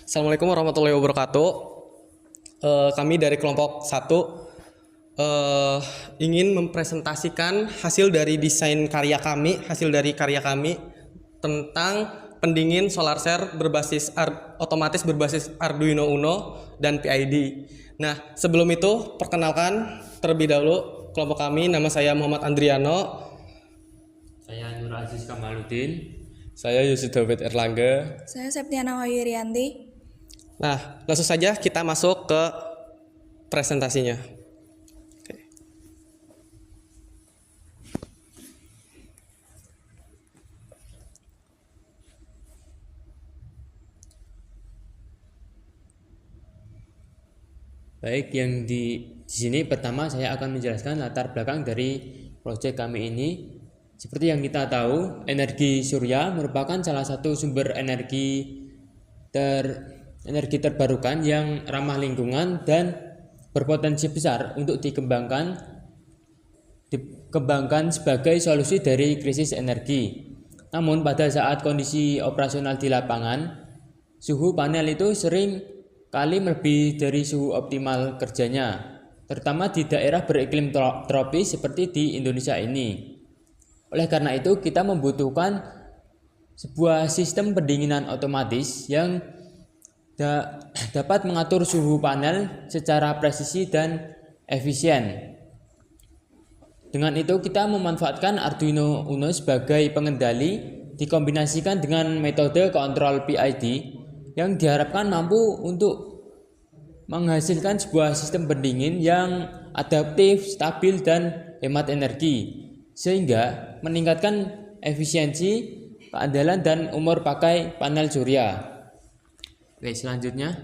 Assalamualaikum warahmatullahi wabarakatuh. Kami dari kelompok 1 ingin mempresentasikan hasil dari karya kami tentang pendingin solar cell otomatis berbasis Arduino Uno dan PID. Nah, sebelum itu perkenalkan terlebih dahulu kelompok kami. Nama saya Muhammad Andriano. Saya Nur Aziz Kamaluddin. Saya Yusuf David Erlangga. Saya Septiana Wahyurianti. Nah, langsung saja kita masuk ke presentasinya. Oke. Baik, yang di sini pertama saya akan menjelaskan latar belakang dari proyek kami ini. Seperti yang kita tahu, energi surya merupakan salah satu sumber energi terbarukan yang ramah lingkungan dan berpotensi besar untuk dikembangkan sebagai solusi dari krisis energi. Namun pada saat kondisi operasional di lapangan, suhu panel itu sering kali melebihi dari suhu optimal kerjanya, terutama di daerah beriklim tropis seperti di Indonesia ini. Oleh karena itu, kita membutuhkan sebuah sistem pendinginan otomatis yang dapat mengatur suhu panel secara presisi dan efisien. Dengan itu, kita memanfaatkan Arduino Uno sebagai pengendali dikombinasikan dengan metode kontrol PID yang diharapkan mampu untuk menghasilkan sebuah sistem pendingin yang adaptif, stabil, dan hemat energi, sehingga meningkatkan efisiensi, keandalan, dan umur pakai panel surya. Oke, selanjutnya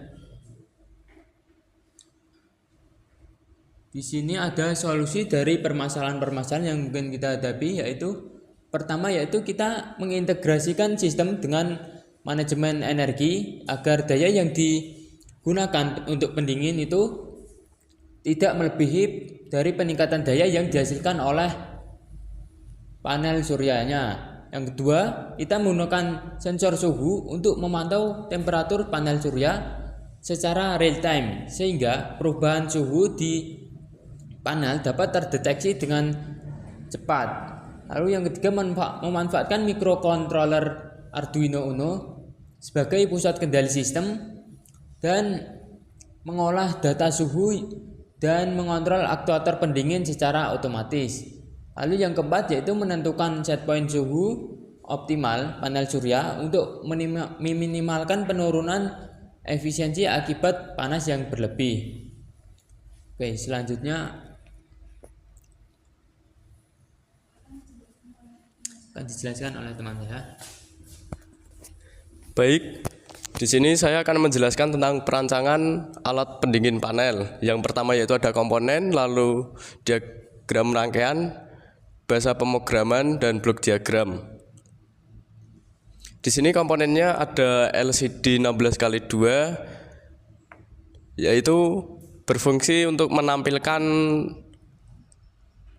di sini ada solusi dari permasalahan-permasalahan yang mungkin kita hadapi, yaitu pertama yaitu kita mengintegrasikan sistem dengan manajemen energi agar daya yang digunakan untuk pendingin itu tidak melebihi dari peningkatan daya yang dihasilkan oleh panel suryanya. Yang kedua, kita menggunakan sensor suhu untuk memantau temperatur panel surya secara real time, sehingga perubahan suhu di panel dapat terdeteksi dengan cepat. Lalu yang ketiga, memanfaatkan microcontroller Arduino Uno sebagai pusat kendali sistem dan mengolah data suhu dan mengontrol aktuator pendingin secara otomatis. Lalu yang keempat yaitu menentukan set point suhu optimal panel surya untuk meminimalkan penurunan efisiensi akibat panas yang berlebih. Oke, selanjutnya akan dijelaskan oleh teman saya. Baik, di sini saya akan menjelaskan tentang perancangan alat pendingin panel. Yang pertama yaitu ada komponen, lalu diagram rangkaian, bahasa pemrograman, dan blok diagram. Di sini komponennya ada LCD 16x2, yaitu berfungsi untuk menampilkan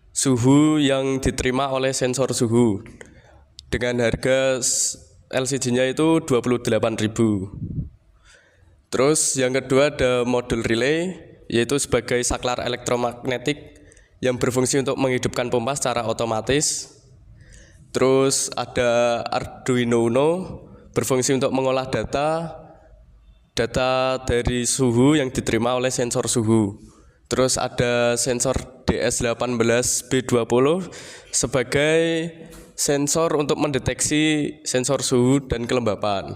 suhu yang diterima oleh sensor suhu. Dengan harga LCD-nya itu 28.000. Terus yang kedua ada modul relay, yaitu sebagai saklar elektromagnetik yang berfungsi untuk menghidupkan pompa secara otomatis. Terus ada Arduino Uno, berfungsi untuk mengolah data dari suhu yang diterima oleh sensor suhu. Terus ada sensor DS18B20 sebagai sensor untuk mendeteksi sensor suhu dan kelembapan.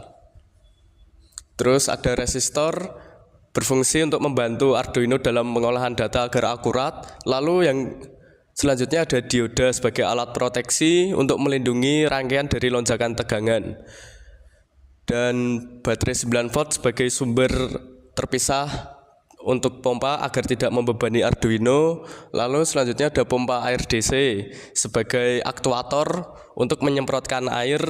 Terus ada resistor, berfungsi untuk membantu Arduino dalam pengolahan data agar akurat. Lalu yang selanjutnya ada dioda sebagai alat proteksi untuk melindungi rangkaian dari lonjakan tegangan. Dan baterai 9 volt sebagai sumber terpisah untuk pompa agar tidak membebani Arduino. Lalu selanjutnya ada pompa air DC sebagai aktuator untuk menyemprotkan air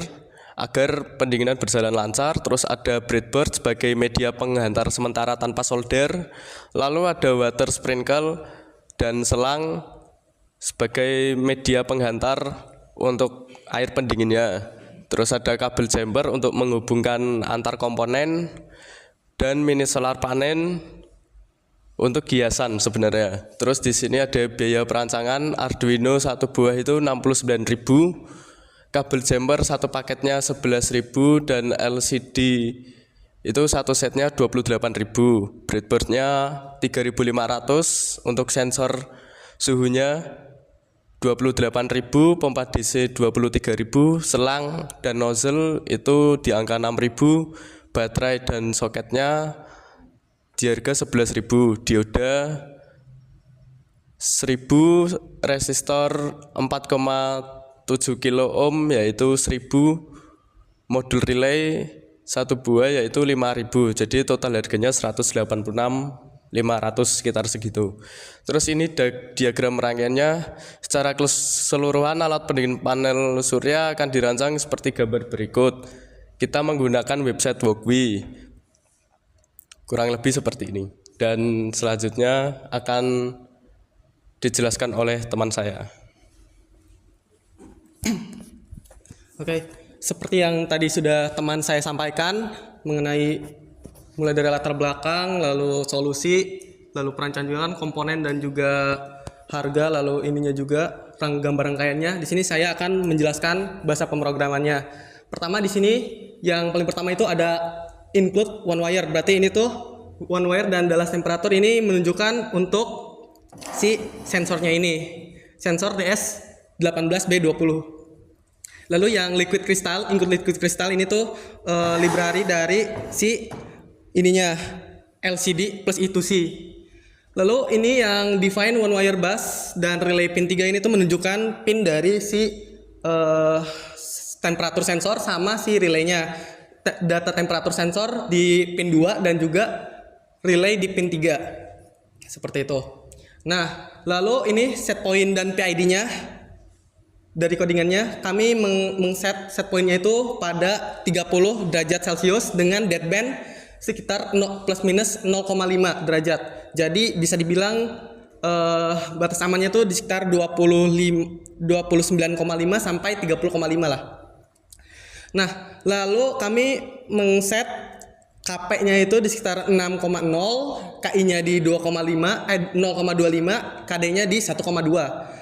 agar pendinginan berjalan lancar. Terus ada breadboard sebagai media penghantar sementara tanpa solder. Lalu ada water sprinkle dan selang sebagai media penghantar untuk air pendinginnya. Terus ada kabel chamber untuk menghubungkan antar komponen. dan mini solar panen untuk hiasan sebenarnya. Terus di sini ada biaya perancangan Arduino satu buah itu 69.000, kabel jumper satu paketnya 11.000 dan LCD itu satu setnya 28.000, breadboardnya 3.500, untuk sensor suhunya 28.000, pompa DC 23.000, selang dan nozzle itu di angka 6.000, baterai dan soketnya di harga 11.000, dioda 1.000, resistor 4,7 kilo ohm yaitu 1.000, modul relay satu buah yaitu 5.000, jadi total harganya 186.500 sekitar segitu. Terus ini diagram rangkaiannya. Secara keseluruhan alat pendingin panel surya akan dirancang seperti gambar berikut. Kita menggunakan website Wokwi, kurang lebih seperti ini, dan selanjutnya akan dijelaskan oleh teman saya. Oke, seperti yang tadi sudah teman saya sampaikan mengenai mulai dari latar belakang, lalu solusi, lalu perancangan komponen dan juga harga, lalu ininya juga gambar rangkaiannya. Di sini saya akan menjelaskan bahasa pemrogramannya. Pertama di sini yang paling pertama itu ada include one wire. Berarti ini tuh one wire dan Dallas temperature ini menunjukkan untuk si sensornya ini. Sensor DS18B20. Lalu yang liquid crystal, include liquid crystal ini tuh library dari si ininya LCD plus I2C. Lalu ini yang define one wire bus dan relay pin 3 ini tuh menunjukkan pin dari si temperatur sensor sama si relaynya. Data temperatur sensor di pin 2 dan juga relay di pin 3. Seperti itu. Nah, lalu ini set point dan PID-nya. Dari codingannya kami set pointnya itu pada 30 derajat Celcius dengan deadband sekitar plus minus 0,5 derajat. Jadi bisa dibilang batas amannya itu di sekitar 29,5 sampai 30,5 lah. Nah, lalu kami mengset KP-nya itu di sekitar 6,0, KI-nya di 0,25, KD-nya di 1,2.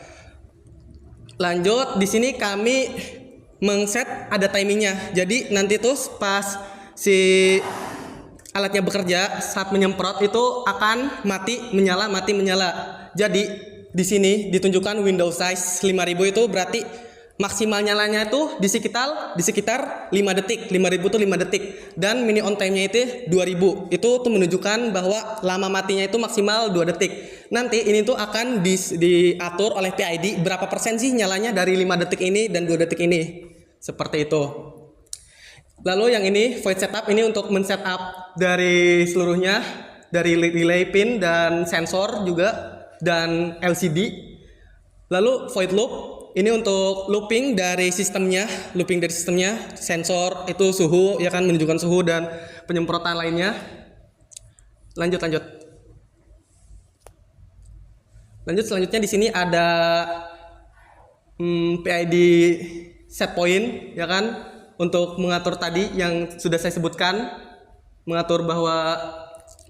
Lanjut, di sini kami mengset ada timingnya. Jadi nanti tuh pas si alatnya bekerja saat menyemprot itu akan mati menyala. Jadi di sini ditunjukkan window size 5000 itu berarti maksimal nyalanya itu di sekitar 5 detik. 5000 itu 5 detik dan mini on time-nya itu 2000. Itu tuh menunjukkan bahwa lama matinya itu maksimal 2 detik. Nanti ini tuh akan diatur oleh PID berapa persen sih nyalanya dari 5 detik ini dan 2 detik ini. Seperti itu. Lalu yang ini void setup ini untuk men-setup dari seluruhnya, dari relay pin dan sensor juga dan LCD. Lalu void loop ini untuk looping dari sistemnya, sensor itu suhu ya kan, menunjukkan suhu dan penyemprotan lainnya. Lanjut. Selanjutnya di sini ada PID set point ya kan, untuk mengatur tadi yang sudah saya sebutkan, mengatur bahwa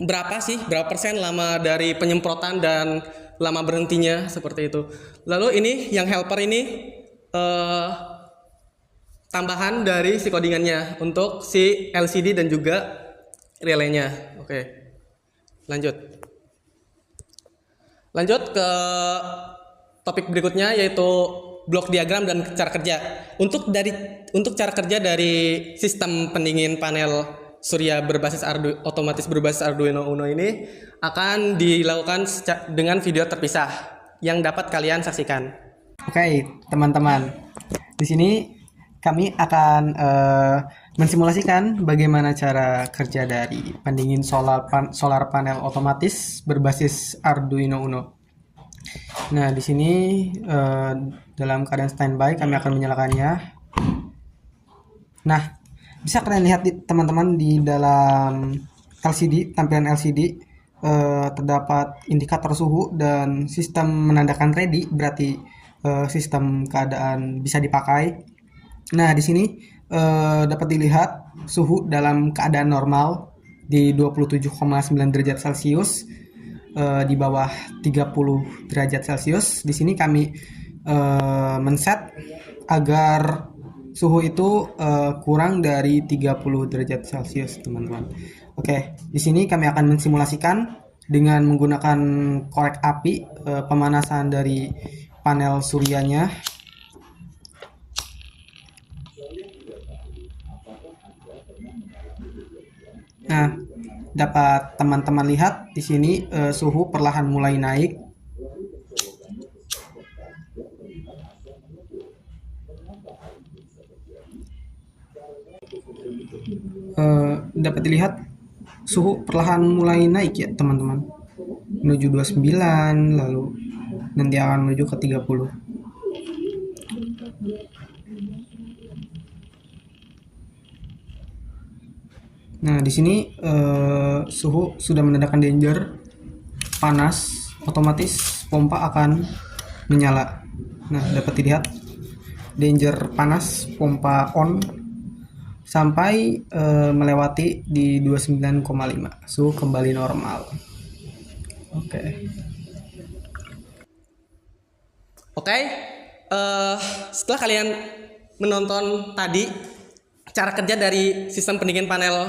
berapa persen lama dari penyemprotan dan lama berhentinya, seperti itu. Lalu ini yang helper ini tambahan dari si codingannya untuk si LCD dan juga relaynya. Oke. Lanjut ke topik berikutnya yaitu blok diagram dan cara kerja. Untuk cara kerja dari sistem pendingin panel surya otomatis berbasis Arduino Uno ini akan dilakukan dengan video terpisah yang dapat kalian saksikan. Oke, teman-teman. Di sini kami akan mensimulasikan bagaimana cara kerja dari pendingin solar panel otomatis berbasis Arduino Uno. Nah, di sini dalam keadaan standby kami akan menyalakannya. Nah, bisa kalian lihat teman-teman di dalam LCD, tampilan LCD terdapat indikator suhu dan sistem menandakan ready, berarti sistem keadaan bisa dipakai. Nah, di sini dapat dilihat suhu dalam keadaan normal di 27,9 derajat Celcius, di bawah 30 derajat Celcius. Di sini kami men-set agar suhu itu kurang dari 30 derajat Celcius, teman-teman. Oke, di sini kami akan mensimulasikan dengan menggunakan korek api pemanasan dari panel suryanya. Nah, dapat teman-teman lihat di sini suhu perlahan mulai naik. Dapat dilihat suhu perlahan mulai naik ya, teman-teman. Menuju 29, lalu nanti akan menuju ke 30. Nah, di sini suhu sudah menandakan danger panas, otomatis pompa akan menyala. Nah, dapat dilihat danger panas, pompa on sampai melewati di 29,5. Suhu kembali normal. Oke. Oke, setelah kalian menonton tadi cara kerja dari sistem pendingin panel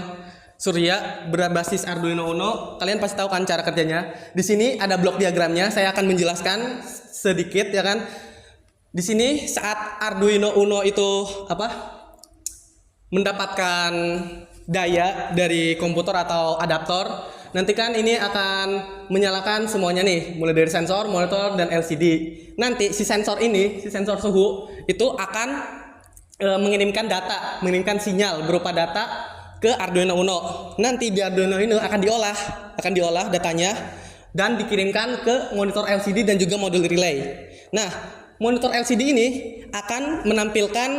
surya berbasis Arduino Uno, kalian pasti tahu kan cara kerjanya. Di sini ada blok diagramnya, saya akan menjelaskan sedikit ya kan. Di sini saat Arduino Uno itu mendapatkan daya dari komputer atau adaptor, nanti kan ini akan menyalakan semuanya nih, mulai dari sensor, monitor, dan LCD. Nanti si sensor ini, si sensor suhu itu akan mengirimkan sinyal berupa data ke Arduino Uno. Nanti di Arduino ini akan diolah datanya dan dikirimkan ke monitor LCD dan juga modul relay. Nah, monitor LCD ini akan menampilkan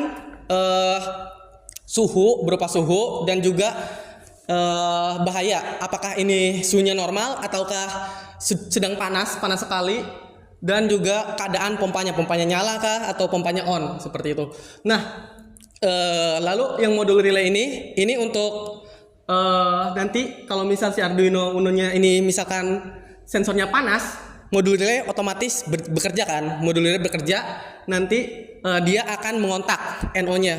suhu berupa suhu dan juga bahaya. Apakah ini suhunya normal ataukah sedang panas sekali, dan juga keadaan pompanya nyala kah atau pompanya on, seperti itu. Nah, lalu yang modul relay ini untuk nanti kalau misal si Arduino Uno-nya ini misalkan sensornya panas, modul relay otomatis bekerja kan. Modul relay bekerja, nanti dia akan mengontak NO-nya.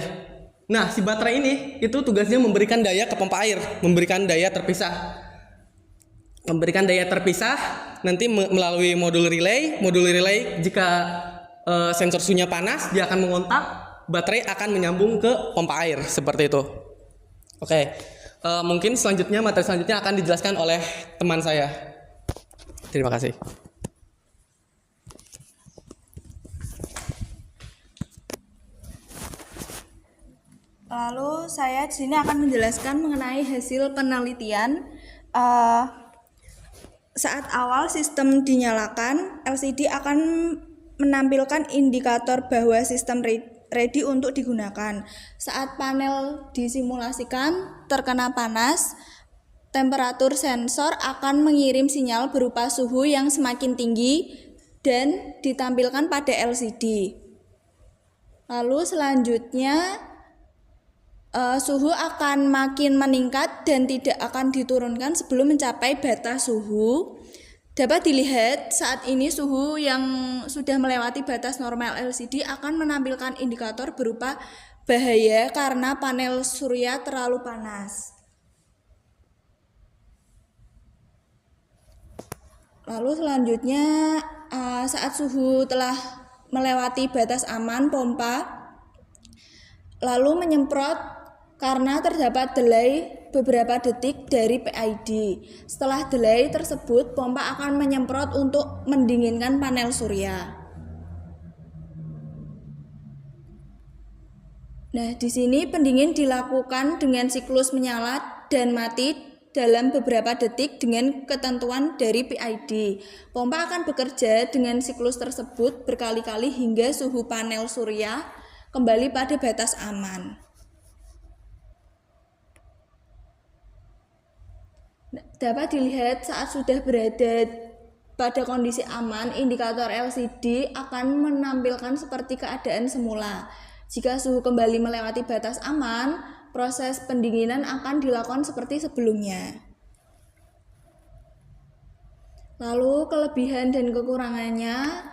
Nah, si baterai ini itu tugasnya memberikan daya ke pompa air, memberikan daya terpisah. Nanti melalui modul relay. Modul relay jika sensor suhunya panas, dia akan mengontak, baterai akan menyambung ke pompa air, seperti itu. Oke, mungkin materi selanjutnya akan dijelaskan oleh teman saya. Terima kasih. Lalu saya di sini akan menjelaskan mengenai hasil penelitian. Saat awal sistem dinyalakan, LCD akan menampilkan indikator bahwa sistem ready untuk digunakan. Saat panel disimulasikan terkena panas, temperatur sensor akan mengirim sinyal berupa suhu yang semakin tinggi dan ditampilkan pada LCD. Lalu selanjutnya suhu akan makin meningkat dan tidak akan diturunkan sebelum mencapai batas suhu. Dapat dilihat saat ini suhu yang sudah melewati batas normal LCD akan menampilkan indikator berupa bahaya karena panel surya terlalu panas. Lalu selanjutnya saat suhu telah melewati batas aman, pompa lalu menyemprot karena terdapat delay beberapa detik dari PID. Setelah delay tersebut, pompa akan menyemprot untuk mendinginkan panel surya. Nah, di sini pendingin dilakukan dengan siklus menyala dan mati dalam beberapa detik dengan ketentuan dari PID. Pompa akan bekerja dengan siklus tersebut berkali-kali hingga suhu panel surya kembali pada batas aman. Dapat dilihat saat sudah berada pada kondisi aman, indikator LCD akan menampilkan seperti keadaan semula. Jika suhu kembali melewati batas aman, proses pendinginan akan dilakukan seperti sebelumnya. Lalu kelebihan dan kekurangannya,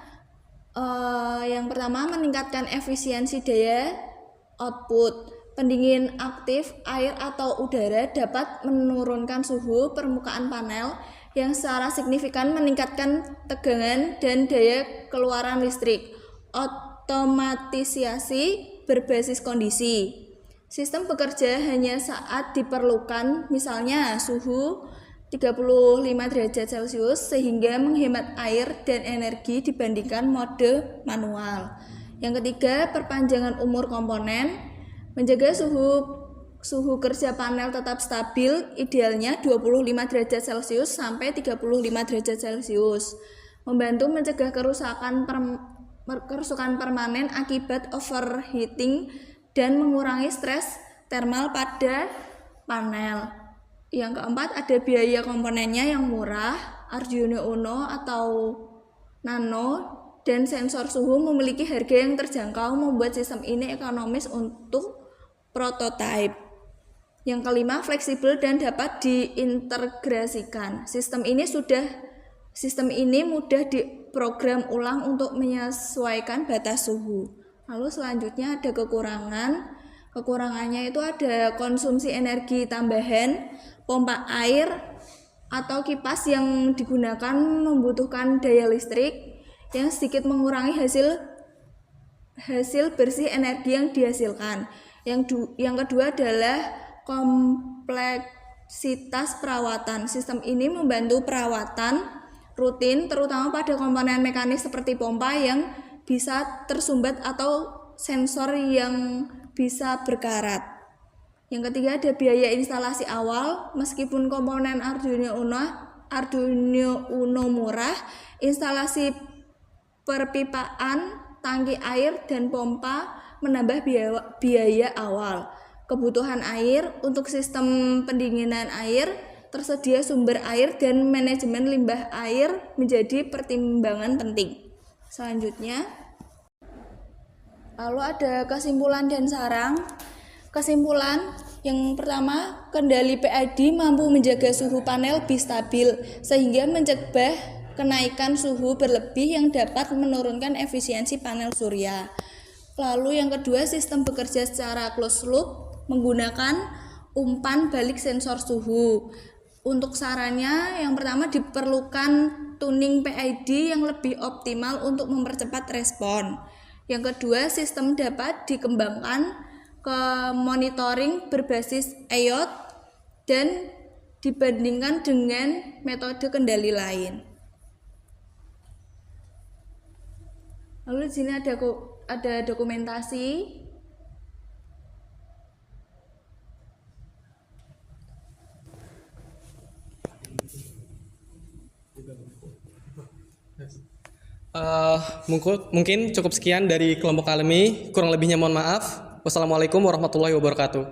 yang pertama meningkatkan efisiensi daya output. Pendingin aktif air atau udara dapat menurunkan suhu permukaan panel yang secara signifikan meningkatkan tegangan dan daya keluaran listrik. Otomatisasi berbasis kondisi. Sistem bekerja hanya saat diperlukan, misalnya suhu 35 derajat Celcius, sehingga menghemat air dan energi dibandingkan mode manual. Yang ketiga, perpanjangan umur komponen, menjaga suhu kerja panel tetap stabil, idealnya 25 derajat Celcius sampai 35 derajat Celcius. Membantu mencegah kerusakan permanen akibat overheating dan mengurangi stres thermal pada panel. Yang keempat, ada biaya komponennya yang murah. Arduino Uno atau Nano dan sensor suhu memiliki harga yang terjangkau, membuat sistem ini ekonomis untuk prototipe. Yang kelima, fleksibel dan dapat diintegrasikan. Sistem ini mudah diprogram ulang untuk menyesuaikan batas suhu. Lalu selanjutnya ada kekurangan. Kekurangannya itu ada konsumsi energi tambahan, pompa air atau kipas yang digunakan membutuhkan daya listrik yang sedikit mengurangi hasil bersih energi yang dihasilkan. Yang kedua adalah kompleksitas perawatan. Sistem ini membantu perawatan rutin terutama pada komponen mekanis seperti pompa yang bisa tersumbat atau sensor yang bisa berkarat. Yang ketiga ada biaya instalasi awal. Meskipun komponen Arduino Uno murah, instalasi perpipaan, tangki air, dan pompa menambah biaya awal. Kebutuhan air untuk sistem pendinginan air, tersedia sumber air, dan manajemen limbah air menjadi pertimbangan penting. Selanjutnya, lalu ada kesimpulan dan saran. Kesimpulan yang pertama, kendali PID mampu menjaga suhu panel lebih stabil sehingga mencegah kenaikan suhu berlebih yang dapat menurunkan efisiensi panel surya. Lalu yang kedua, sistem bekerja secara closed loop menggunakan umpan balik sensor suhu. Untuk sarannya, yang pertama diperlukan tuning PID yang lebih optimal untuk mempercepat respon. Yang kedua, sistem dapat dikembangkan ke monitoring berbasis IoT dan dibandingkan dengan metode kendali lain. Lalu di sini ada dokumentasi. Mungkin cukup sekian dari kelompok kami. Kurang lebihnya mohon maaf. Wassalamualaikum warahmatullahi wabarakatuh.